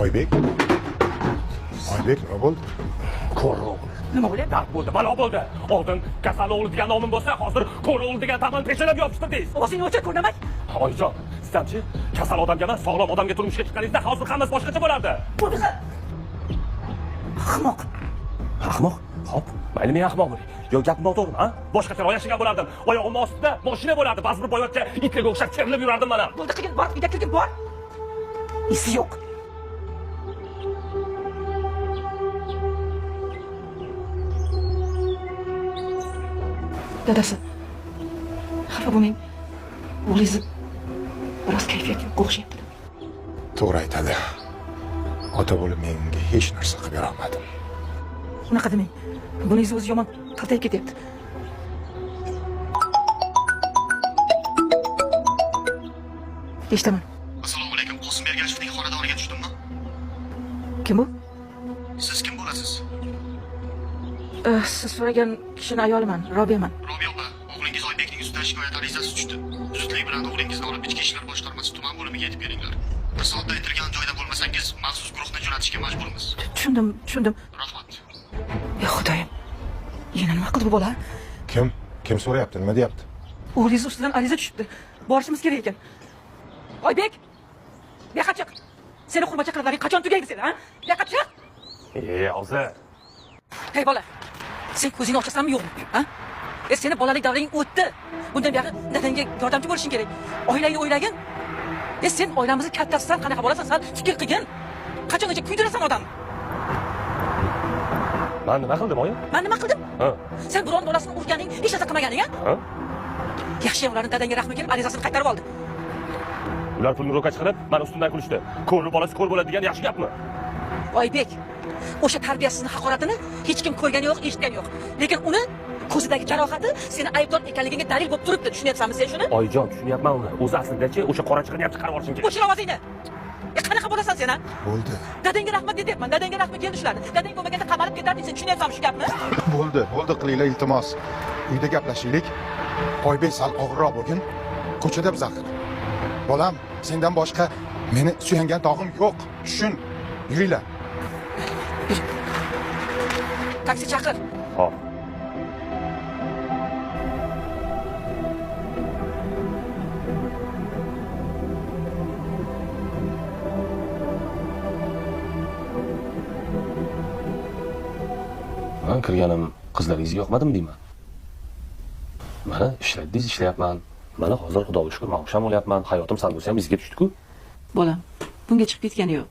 Oybek, nima bo'ldi? Ko'ro'g'il. Nima bo'lyapti? Dard bo'ldi, balo bo'ldi. Oldin kasal o'g'li degan nomim bo'lsa, hozir Ko'ro'g'il degan tamani pechalab yopishtirdingiz. O'zing o'cha ko'rnamak. Oyijon, sizlarchi kasal odamga emas, sog'lom odamga turmushga chiqqaningizda hozir hammasi boshqacha bo'lardi. Bunaqa ahmoq. Ahmoq? Xo'p, mayli men ahmoq bo'ling. Yo, gapim to'g'rimi, ha? Boshqacharoq yashagan bo'lardim. Oyog'im ostida mashina bo'lardi. Ba'zi bir boyvachcha itlarga o'xshab terilib yurardim mana. Bo'ldi, qilgin bor, uyda qilgin bor. Isi yo'q. Dadasi, xafa bo'lmang. O'g'lingiz biroz kayfiyati yo'q o'xshayapti. To'g'ri aytadi. Ota bo'lib menga hech narsa qilib bera olmadim. Unaqa demang. Buningiz o'zi yomon taltayib ketyapti. Eshitaman. Assalomu alaykum. Qosim Ergashevning xonadoniga tushdimmi? Kim bu? Siz kim bo'lasiz? Siz so'ragan kishining ayoliman, Robiyaman. Robiya opa, o'g'lingiz Oybekning ustidan shikoyat arizasi tushdi. Zudlik bilan o'g'lingizni olib ichki ishlar boshqarmasi tuman bo'limiga yetib keringlar. Bir soatda aytilgan joyda bo'lmasangiz, maxsus guruhni jo'natishga majburmiz. Tushundim. Rahmat. Ey Xudoyim. Yana nima qildi bu bola? Kim so'rayapti? Nima deyapti? O'g'lingiz ustidan ariza tushibdi. Borishimiz kerak ekan. Oybek! Yoqqa chiq. Seni hurmat chaqirlaring qachon tugaydi seni, ha? Yoqqa chiq. Hozir. Hey bola. Sen ko'zingni ochasanmi yo'qmi, ha? Seni bolalik davring o'tdi. Bundan beri dadangga yordamchi bo'lishing kerak. Oilangni o'ylagin. Sen oilamizni kattasisan, qanaqa bo'lasan? Sen fikr qilgin. Qachongacha kuydirasan odamni? Men nima qildim, oyim? Men nima qildim? Ha. Sen biron bolasini urganing, hech narsa qilmaganing, ha? Ha? Yaxshi ularning dadangga rahmi kelib, arizasini qaytarib oldi. Ular pulni ro'ka chiqarib, men ustimdan kulishdi. Ko'rni bolasi ko'r bo'ladi degan yaxshi gapmi? Oybek, o'sha tarbiyasizning haqoratini hech kim ko'rgani yo'q, eshitgani yo'q. Lekin uni ko'zidagi jarohati seni aybdor ekanligiga dalil bo'lib turibdi. Tushunyapsanmi sen shuni? Oyijon, tushunyapman uni. O'zi aslida-chi o'sha qora chiqini ham chiqarib olishing kerak. O'chir ovozingni. Qanaqa bo'lasan sen, ha? Bo'ldi. Dadangga rahmat deyapman. Dadangga rahmi keldi shularni. Dadang bo'lmaganda qamalib ketardi. Sen tushunyapsanmi shu gapni? Bo'ldi qilinglar iltimos. Uyda gaplashaylik. Oybek sal og'irroq bo'lgin. Ko'chada biz axir. Bolam, sendan boshqa meni suyangan tog'im yo'q. Tushun. Yuringlar. Taksi chaqir. Hop. Men kirganim qizlaringizga yoqmadimi deyman. Mana ishladingiz, ishlayapman. Mana hozir Xudoga shukr, maosham olyapman. Hayotim sal bo'lsa ham izga tushdi-ku. Bolam, bunga chiqib ketgani yo'q.